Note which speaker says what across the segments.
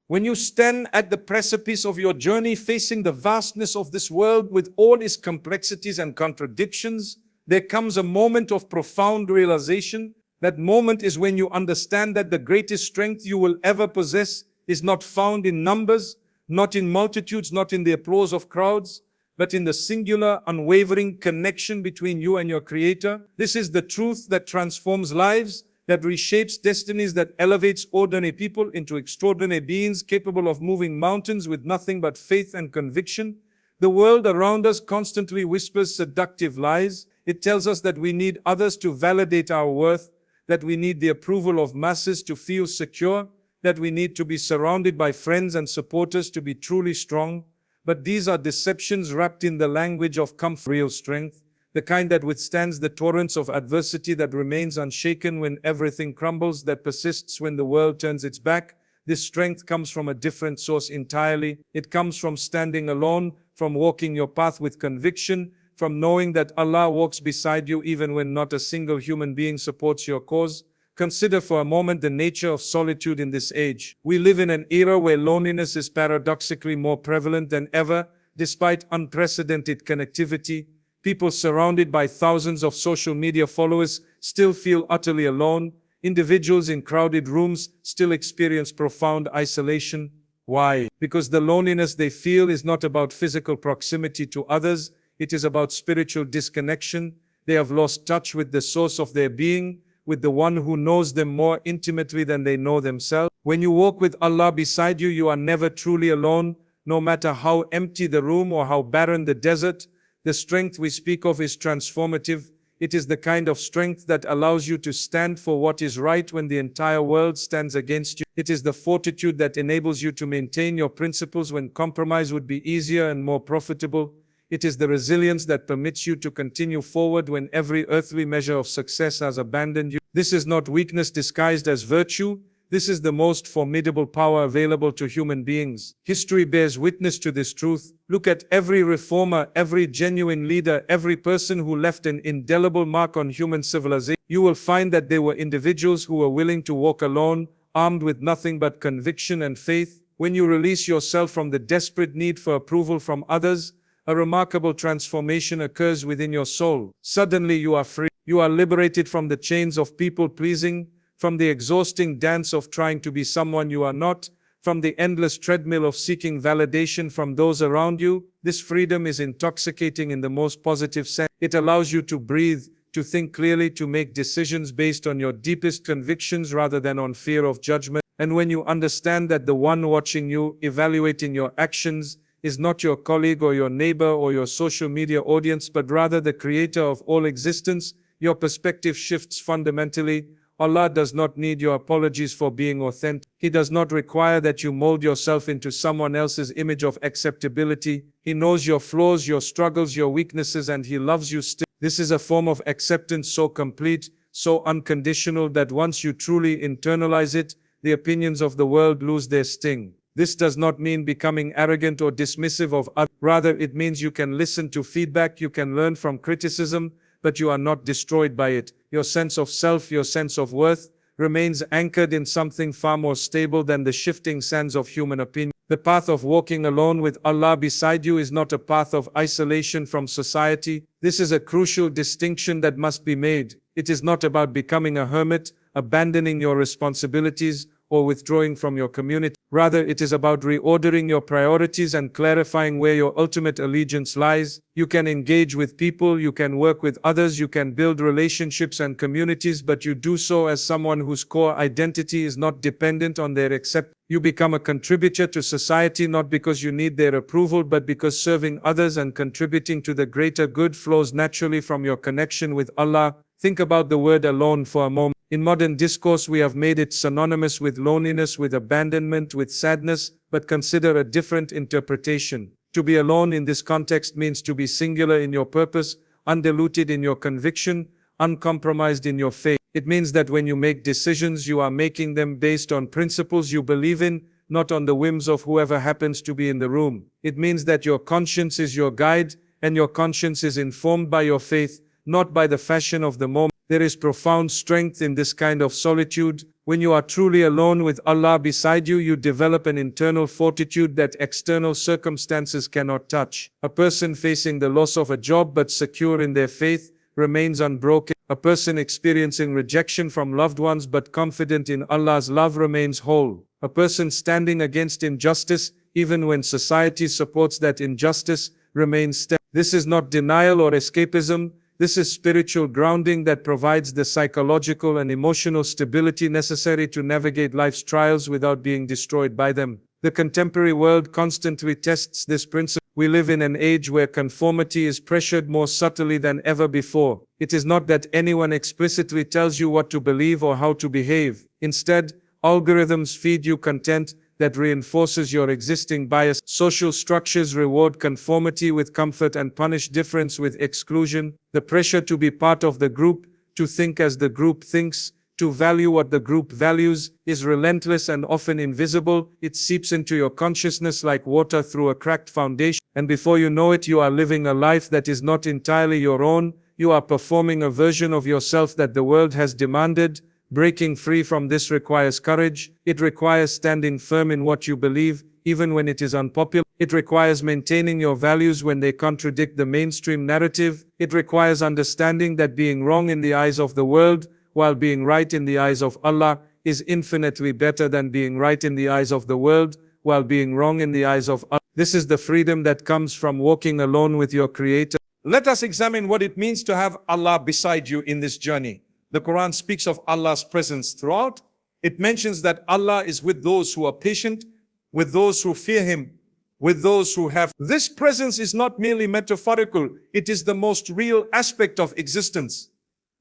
Speaker 1: When you stand at the precipice of your journey, facing the vastness of this world with all its complexities and contradictions, there comes a moment of profound realization. That moment is when you understand that the greatest strength you will ever possess is not found in numbers, not in multitudes, not in the applause of crowds, but in the singular, unwavering connection between you and your Creator. This is the truth that transforms lives, that reshapes destinies, that elevates ordinary people into extraordinary beings capable of moving mountains with nothing but faith and conviction. The world around us constantly whispers seductive lies. It tells us that we need others to validate our worth, that we need the approval of masses to feel secure, that we need to be surrounded by friends and supporters to be truly strong. But these are deceptions wrapped in the language of comfort. Real strength, the kind that withstands the torrents of adversity, that remains unshaken when everything crumbles, that persists when the world turns its back. This strength comes from a different source entirely. It comes from standing alone, from walking your path with conviction, from knowing that Allah walks beside you even when not a single human being supports your cause. Consider for a moment the nature of solitude in this age. We live in an era where loneliness is paradoxically more prevalent than ever. Despite unprecedented connectivity, people surrounded by thousands of social media followers still feel utterly alone. Individuals in crowded rooms still experience profound isolation. Why? Because the loneliness they feel is not about physical proximity to others. It is about spiritual disconnection. They have lost touch with the source of their being, with the one who knows them more intimately than they know themselves. When you walk with Allah beside you, you are never truly alone. No matter how empty the room or how barren the desert, the strength we speak of is transformative. It is the kind of strength that allows you to stand for what is right when the entire world stands against you. It is the fortitude that enables you to maintain your principles when compromise would be easier and more profitable. It is the resilience that permits you to continue forward when every earthly measure of success has abandoned you. This is not weakness disguised as virtue. This is the most formidable power available to human beings. History bears witness to this truth. Look at every reformer, every genuine leader, every person who left an indelible mark on human civilization. You will find that they were individuals who were willing to walk alone, armed with nothing but conviction and faith. When you release yourself from the desperate need for approval from others, a remarkable transformation occurs within your soul. Suddenly you are free. You are liberated from the chains of people-pleasing, from the exhausting dance of trying to be someone you are not, from the endless treadmill of seeking validation from those around you. This freedom is intoxicating in the most positive sense. It allows you to breathe, to think clearly, to make decisions based on your deepest convictions rather than on fear of judgment. And when you understand that the one watching you, evaluating your actions, is not your colleague or your neighbor or your social media audience, but rather the creator of all existence, your perspective shifts fundamentally. Allah does not need your apologies for being authentic. He does not require that you mold yourself into someone else's image of acceptability. He knows your flaws, your struggles, your weaknesses, and He loves you still. This is a form of acceptance so complete, so unconditional, that once you truly internalize it, the opinions of the world lose their sting. This does not mean becoming arrogant or dismissive of others. Rather, it means you can listen to feedback, you can learn from criticism, but you are not destroyed by it. Your sense of self, your sense of worth, remains anchored in something far more stable than the shifting sands of human opinion. The path of walking alone with Allah beside you is not a path of isolation from society. This is a crucial distinction that must be made. It is not about becoming a hermit, abandoning your responsibilities, or withdrawing from your community. Rather, it is about reordering your priorities and clarifying where your ultimate allegiance lies. You can engage with people, you can work with others, you can build relationships and communities, but you do so as someone whose core identity is not dependent on their acceptance. You become a contributor to society not because you need their approval, but because serving others and contributing to the greater good flows naturally from your connection with Allah. Think about the word alone for a moment. In modern discourse, we have made it synonymous with loneliness, with abandonment, with sadness, but consider a different interpretation. To be alone in this context means to be singular in your purpose, undiluted in your conviction, uncompromised in your faith. It means that when you make decisions, you are making them based on principles you believe in, not on the whims of whoever happens to be in the room. It means that your conscience is your guide, and your conscience is informed by your faith, not by the fashion of the moment. There is profound strength in this kind of solitude, When you are truly alone with Allah beside you, you develop an internal fortitude that external circumstances cannot touch. A person facing the loss of a job but secure in their faith remains unbroken. A person experiencing rejection from loved ones but confident in Allah's love remains whole. A person standing against injustice, even when society supports that injustice, remains steady. This is not denial or escapism. This is spiritual grounding that provides the psychological and emotional stability necessary to navigate life's trials without being destroyed by them. The contemporary world constantly tests this principle. We live in an age where conformity is pressured more subtly than ever before. It is not that anyone explicitly tells you what to believe or how to behave. Instead, algorithms feed you content that reinforces your existing bias. Social structures reward conformity with comfort and punish difference with exclusion. The pressure to be part of the group, to think as the group thinks, to value what the group values, is relentless and often invisible. It seeps into your consciousness like water through a cracked foundation, and before you know it, you are living a life that is not entirely your own. You are performing a version of yourself that the world has demanded. Breaking free from this requires courage. It requires standing firm in what you believe, even when it is unpopular. It requires maintaining your values when they contradict the mainstream narrative. It requires understanding that being wrong in the eyes of the world, while being right in the eyes of Allah, is infinitely better than being right in the eyes of the world, while being wrong in the eyes of Allah. This is the freedom that comes from walking alone with your Creator. Let us examine what it means to have Allah beside you in this journey. The Quran speaks of Allah's presence throughout. It mentions that Allah is with those who are patient, with those who fear Him, with those who have. This presence is not merely metaphorical, it is the most real aspect of existence.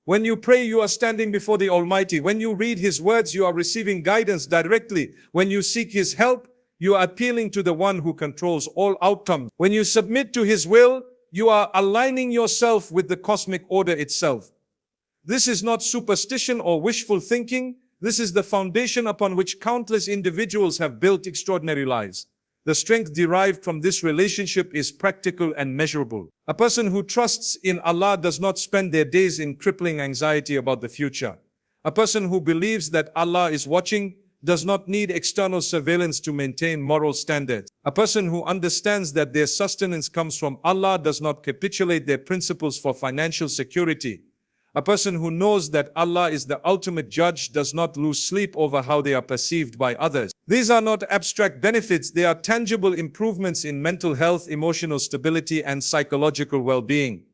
Speaker 1: When you pray, you are standing before the Almighty. When you read His words, you are receiving guidance directly. When you seek His help, you are appealing to the one who controls all outcomes. When you submit to His will, you are aligning yourself with the cosmic order itself. This is not superstition or wishful thinking. This is the foundation upon which countless individuals have built extraordinary lives. The strength derived from this relationship is practical and measurable. A person who trusts in Allah does not spend their days in crippling anxiety about the future. A person who believes that Allah is watching does not need external surveillance to maintain moral standards. A person who understands that their sustenance comes from Allah does not capitulate their principles for financial security. A person who knows that Allah is the ultimate judge does not lose sleep over how they are perceived by others. These are not abstract benefits, they are tangible improvements in mental health, emotional stability, and psychological well-being.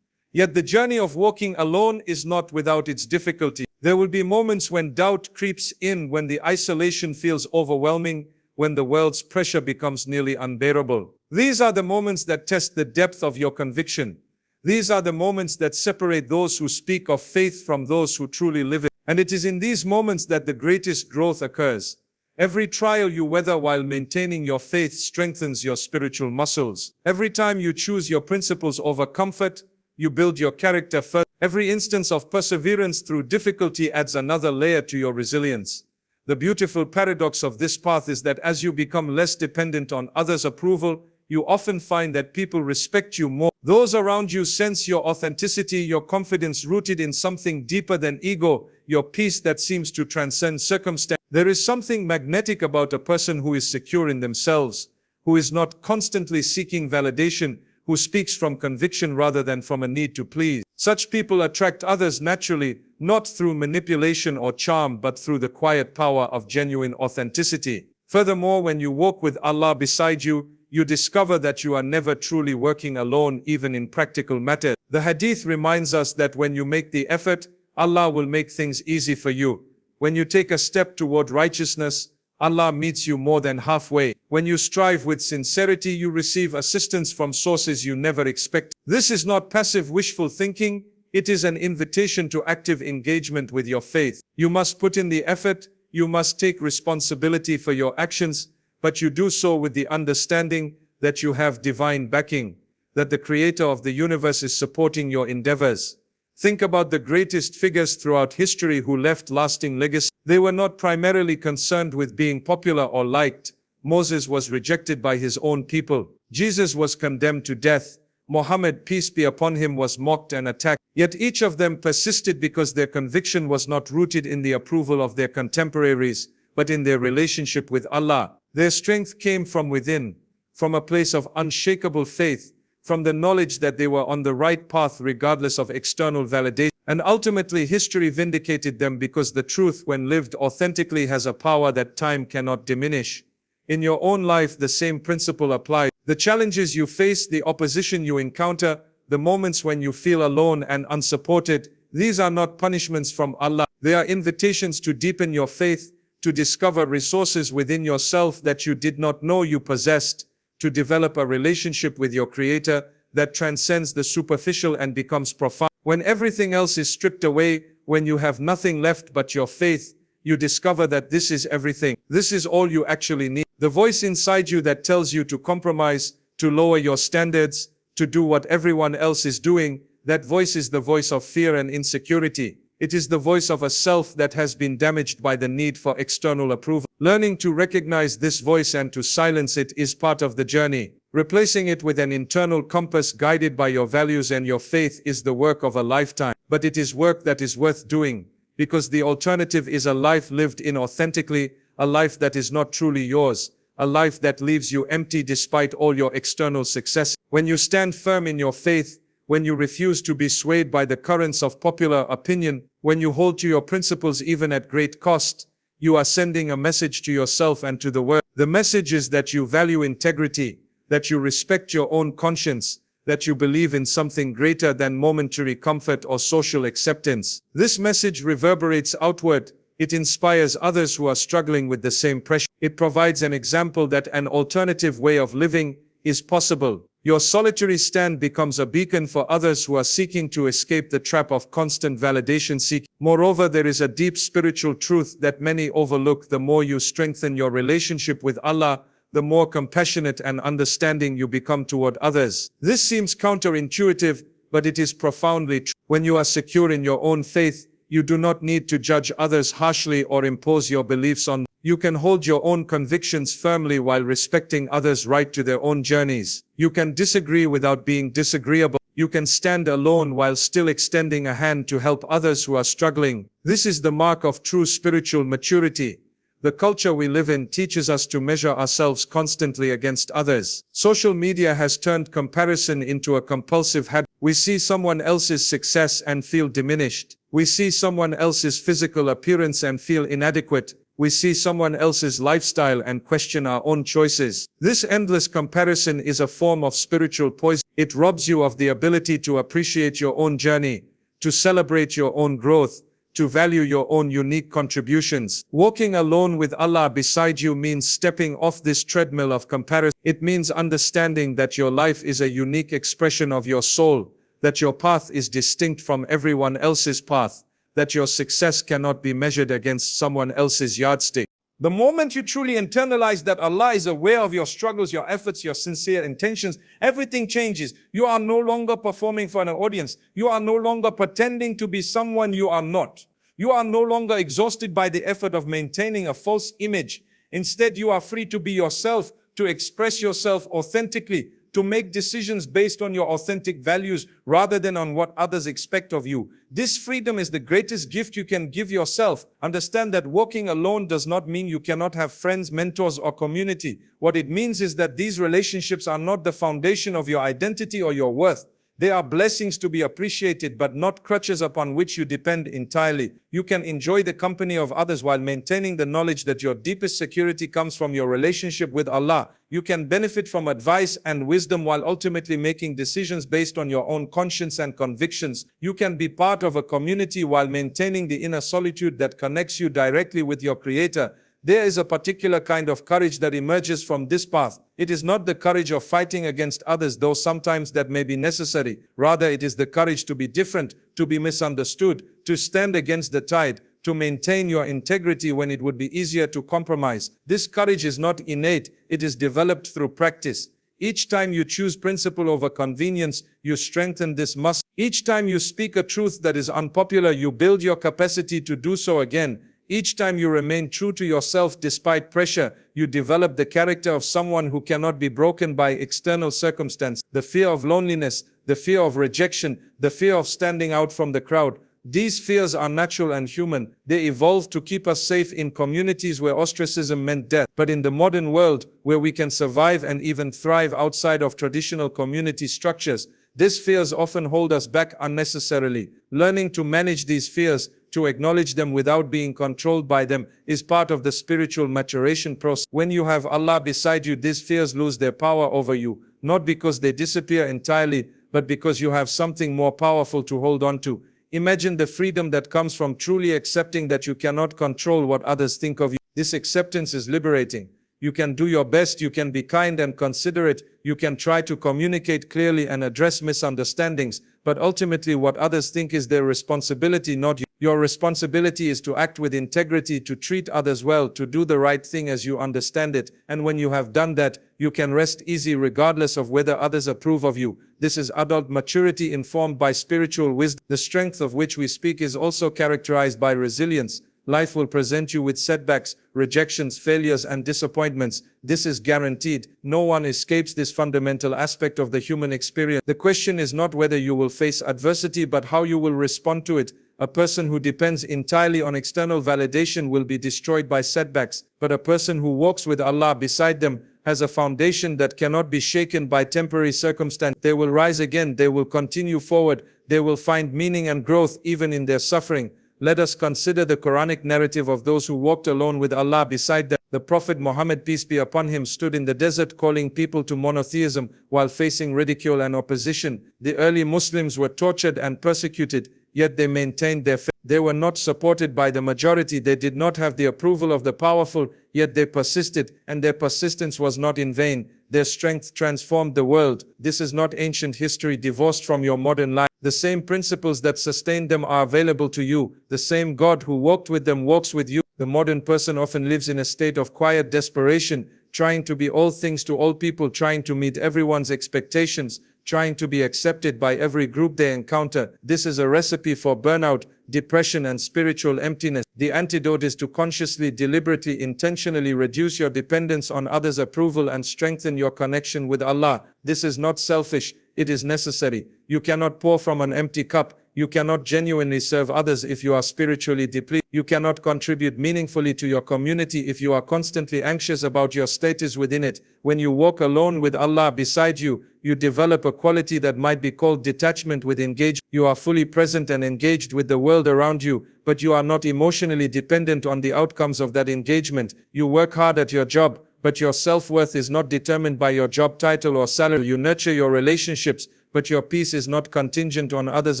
Speaker 1: Yet the journey of walking alone is not without its difficulty. There will be moments when doubt creeps in, when the isolation feels overwhelming, when the world's pressure becomes nearly unbearable. These are the moments that test the depth of your conviction. These are the moments that separate those who speak of faith from those who truly live it. And it is in these moments that the greatest growth occurs. Every trial you weather while maintaining your faith strengthens your spiritual muscles. Every time you choose your principles over comfort, you build your character further. Every instance of perseverance through difficulty adds another layer to your resilience. The beautiful paradox of this path is that as you become less dependent on others' approval, you often find that people respect you more. Those around you sense your authenticity, your confidence rooted in something deeper than ego, your peace that seems to transcend circumstance. There is something magnetic about a person who is secure in themselves, who is not constantly seeking validation, who speaks from conviction rather than from a need to please. Such people attract others naturally, not through manipulation or charm, but through the quiet power of genuine authenticity. Furthermore, when you walk with Allah beside you, you discover that you are never truly working alone, even in practical matters. The hadith reminds us that when you make the effort, Allah will make things easy for you. When you take a step toward righteousness, Allah meets you more than halfway. When you strive with sincerity, you receive assistance from sources you never expect. This is not passive wishful thinking, it is an invitation to active engagement with your faith. You must put in the effort, you must take responsibility for your actions, but you do so with the understanding that you have divine backing, that the Creator of the universe is supporting your endeavors. Think about the greatest figures throughout history who left lasting legacy. They were not primarily concerned with being popular or liked. Moses was rejected by his own people. Jesus was condemned to death, Muhammad, peace be upon him, was mocked and attacked. Yet each of them persisted because their conviction was not rooted in the approval of their contemporaries, but in their relationship with Allah. Their strength came from within, from a place of unshakable faith, from the knowledge that they were on the right path regardless of external validation. And ultimately, history vindicated them because the truth, when lived authentically, has a power that time cannot diminish. In your own life, the same principle applies. The challenges you face, the opposition you encounter, the moments when you feel alone and unsupported, these are not punishments from Allah. They are invitations to deepen your faith, to discover resources within yourself that you did not know you possessed, to develop a relationship with your Creator that transcends the superficial and becomes profound. When everything else is stripped away, when you have nothing left but your faith, you discover that this is everything. This is all you actually need. The voice inside you that tells you to compromise, to lower your standards, to do what everyone else is doing, that voice is the voice of fear and insecurity. It is the voice of a self that has been damaged by the need for external approval. Learning to recognize this voice and to silence it is part of the journey. Replacing it with an internal compass guided by your values and your faith is the work of a lifetime. But it is work that is worth doing, because the alternative is a life lived inauthentically, a life that is not truly yours, a life that leaves you empty despite all your external success. When you stand firm in your faith, when you refuse to be swayed by the currents of popular opinion, when you hold to your principles even at great cost, you are sending a message to yourself and to the world. The message is that you value integrity, that you respect your own conscience, that you believe in something greater than momentary comfort or social acceptance. This message reverberates outward. It inspires others who are struggling with the same pressure. It provides an example that an alternative way of living is possible. Your solitary stand becomes a beacon for others who are seeking to escape the trap of constant validation seeking. Moreover, there is a deep spiritual truth that many overlook. The more you strengthen your relationship with Allah, the more compassionate and understanding you become toward others. This seems counterintuitive, but it is profoundly true. When you are secure in your own faith, you do not need to judge others harshly or impose your beliefs on them. You can hold your own convictions firmly while respecting others' right to their own journeys. You can disagree without being disagreeable. You can stand alone while still extending a hand to help others who are struggling. This is the mark of true spiritual maturity. The culture we live in teaches us to measure ourselves constantly against others. Social media has turned comparison into a compulsive habit. We see someone else's success and feel diminished. We see someone else's physical appearance and feel inadequate. We see someone else's lifestyle and question our own choices. This endless comparison is a form of spiritual poison. It robs you of the ability to appreciate your own journey, to celebrate your own growth, to value your own unique contributions. Walking alone with Allah beside you means stepping off this treadmill of comparison. It means understanding that your life is a unique expression of your soul, that your path is distinct from everyone else's path, that your success cannot be measured against someone else's yardstick.
Speaker 2: The moment you truly internalize that Allah is aware of your struggles, your efforts, your sincere intentions, everything changes. You are no longer performing for an audience. You are no longer pretending to be someone you are not. You are no longer exhausted by the effort of maintaining a false image. Instead, you are free to be yourself, to express yourself authentically, to make decisions based on your authentic values rather than on what others expect of you. This freedom is the greatest gift you can give yourself. Understand that walking alone does not mean you cannot have friends, mentors, or community. What it means is that these relationships are not the foundation of your identity or your worth. They are blessings to be appreciated, but not crutches upon which you depend entirely. You can enjoy the company of others while maintaining the knowledge that your deepest security comes from your relationship with Allah. You can benefit from advice and wisdom while ultimately making decisions based on your own conscience and convictions. You can be part of a community while maintaining the inner solitude that connects you directly with your Creator. There is a particular kind of courage that emerges from this path. It is not the courage of fighting against others, though sometimes that may be necessary. Rather, it is the courage to be different, to be misunderstood, to stand against the tide, to maintain your integrity when it would be easier to compromise. This courage is not innate, it is developed through practice. Each time you choose principle over convenience, you strengthen this muscle. Each time you speak a truth that is unpopular, you build your capacity to do so again.
Speaker 1: Each time you remain true to yourself despite pressure, you develop the character of someone who cannot be broken by external circumstance. The fear of loneliness, the fear of rejection, the fear of standing out from the crowd. These fears are natural and human. They evolved to keep us safe in communities where ostracism meant death. But in the modern world, where we can survive and even thrive outside of traditional community structures, these fears often hold us back unnecessarily. Learning to manage these fears, to acknowledge them without being controlled by them, is part of the spiritual maturation process. When you have Allah beside you, these fears lose their power over you, not because they disappear entirely, but because you have something more powerful to hold on to. Imagine the freedom that comes from truly accepting that you cannot control what others think of you. This acceptance is liberating. You can do your best, you can be kind and considerate, you can try to communicate clearly and address misunderstandings, but ultimately what others think is their responsibility, not you. Your responsibility is to act with integrity, to treat others well, to do the right thing as you understand it, and when you have done that, you can rest easy regardless of whether others approve of you. This is adult maturity informed by spiritual wisdom, the strength of which we speak is also characterized by resilience. Life will present you with setbacks, rejections, failures, and disappointments. This is guaranteed. No one escapes this fundamental aspect of the human experience. The question is not whether you will face adversity, but how you will respond to it. A person who depends entirely on external validation will be destroyed by setbacks, but a person who walks with Allah beside them has a foundation that cannot be shaken by temporary circumstance. They will rise again, they will continue forward, they will find meaning and growth even in their suffering. Let us consider the Quranic narrative of those who walked alone with Allah beside them. The Prophet Muhammad, peace be upon him, stood in the desert calling people to monotheism while facing ridicule and opposition. The early Muslims were tortured and persecuted, yet they maintained their faith. They were not supported by the majority, they did not have the approval of the powerful, yet they persisted, and their persistence was not in vain. Their strength transformed the world. This is not ancient history divorced from your modern life. The same principles that sustained them are available to you. The same God who walked with them walks with you. The modern person often lives in a state of quiet desperation, trying to be all things to all people, trying to meet everyone's expectations, trying to be accepted by every group they encounter. This is a recipe for burnout, depression, and spiritual emptiness. The antidote is to consciously, deliberately, intentionally reduce your dependence on others' approval and strengthen your connection with Allah. This is not selfish, it is necessary. You cannot pour from an empty cup. You cannot genuinely serve others if you are spiritually depleted. You cannot contribute meaningfully to your community if you are constantly anxious about your status within it. When you walk alone with Allah beside you, you develop a quality that might be called detachment with engagement. You are fully present and engaged with the world around you, but you are not emotionally dependent on the outcomes of that engagement. You work hard at your job, but your self-worth is not determined by your job title or salary. You nurture your relationships, but your peace is not contingent on others'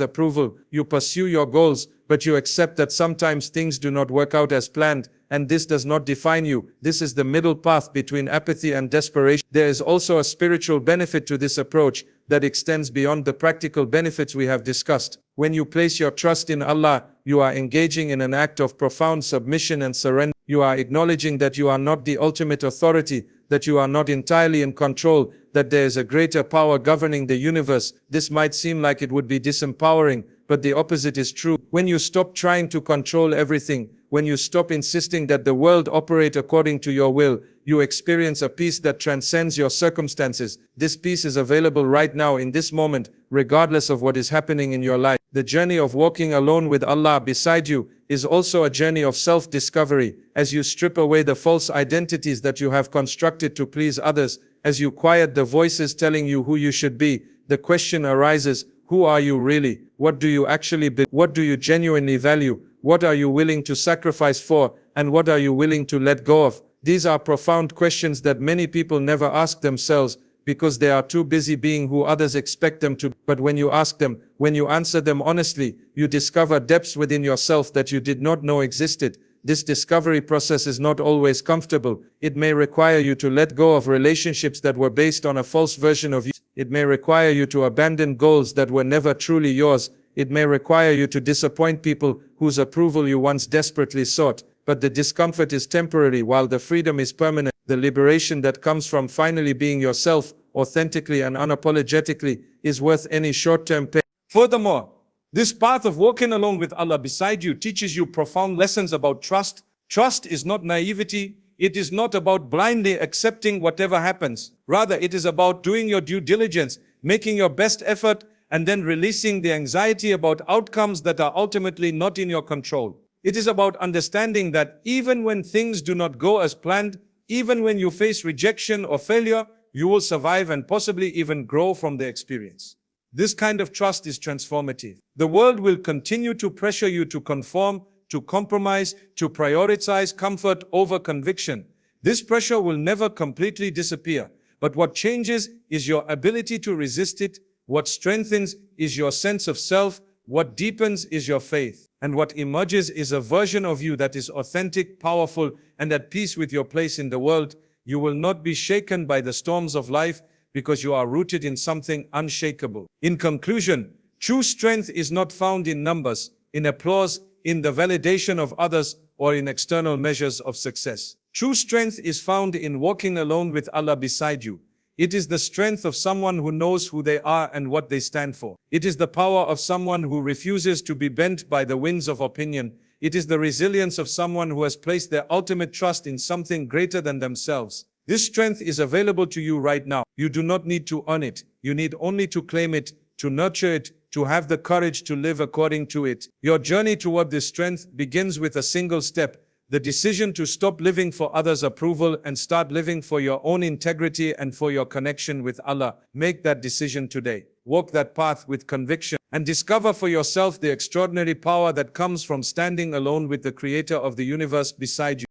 Speaker 1: approval. You pursue your goals, but you accept that sometimes things do not work out as planned, and this does not define you. This is the middle path between apathy and desperation. There is also a spiritual benefit to this approach that extends beyond the practical benefits we have discussed. When you place your trust in Allah, you are engaging in an act of profound submission and surrender. You are acknowledging that you are not the ultimate authority, that you are not entirely in control, that there is a greater power governing the universe. This might seem like it would be disempowering, but the opposite is true. When you stop trying to control everything, when you stop insisting that the world operate according to your will, you experience a peace that transcends your circumstances. This peace is available right now in this moment, regardless of what is happening in your life. The journey of walking alone with Allah beside you is also a journey of self-discovery. As you strip away the false identities that you have constructed to please others, as you quiet the voices telling you who you should be, the question arises, who are you really? What do you actually be? What do you genuinely value? What are you willing to sacrifice for? And what are you willing to let go of? These are profound questions that many people never ask themselves because they are too busy being who others expect them to be. But when you ask them, when you answer them honestly, you discover depths within yourself that you did not know existed. This discovery process is not always comfortable. It may require you to let go of relationships that were based on a false version of you. It may require you to abandon goals that were never truly yours. It may require you to disappoint people whose approval you once desperately sought. But the discomfort is temporary while the freedom is permanent. The liberation that comes from finally being yourself, authentically and unapologetically, is worth any short-term pain. Furthermore, This path of walking along with Allah beside you teaches you profound lessons about trust. Trust is not naivety. It is not about blindly accepting whatever happens. Rather, it is about doing your due diligence, making your best effort, and then releasing the anxiety about outcomes that are ultimately not in your control. It is about understanding that even when things do not go as planned, even when you face rejection or failure, you will survive and possibly even grow from the experience. This kind of trust is transformative. The world will continue to pressure you to conform, to compromise, to prioritize comfort over conviction. This pressure will never completely disappear, but what changes is your ability to resist it. What strengthens is your sense of self. What deepens is your faith. And what emerges is a version of you that is authentic, powerful, and at peace with your place in the world. You will not be shaken by the storms of life because you are rooted in something unshakable. In conclusion, true strength is not found in numbers, in applause, in the validation of others, or in external measures of success. True strength is found in walking alone with Allah beside you. It is the strength of someone who knows who they are and what they stand for. It is the power of someone who refuses to be bent by the winds of opinion. It is the resilience of someone who has placed their ultimate trust in something greater than themselves. This strength is available to you right now. You do not need to earn it. You need only to claim it, to nurture it, to have the courage to live according to it. Your journey toward this strength begins with a single step: the decision to stop living for others' approval and start living for your own integrity and for your connection with Allah. Make that decision today. Walk that path with conviction and discover for yourself the extraordinary power that comes from standing alone with the Creator of the universe beside you.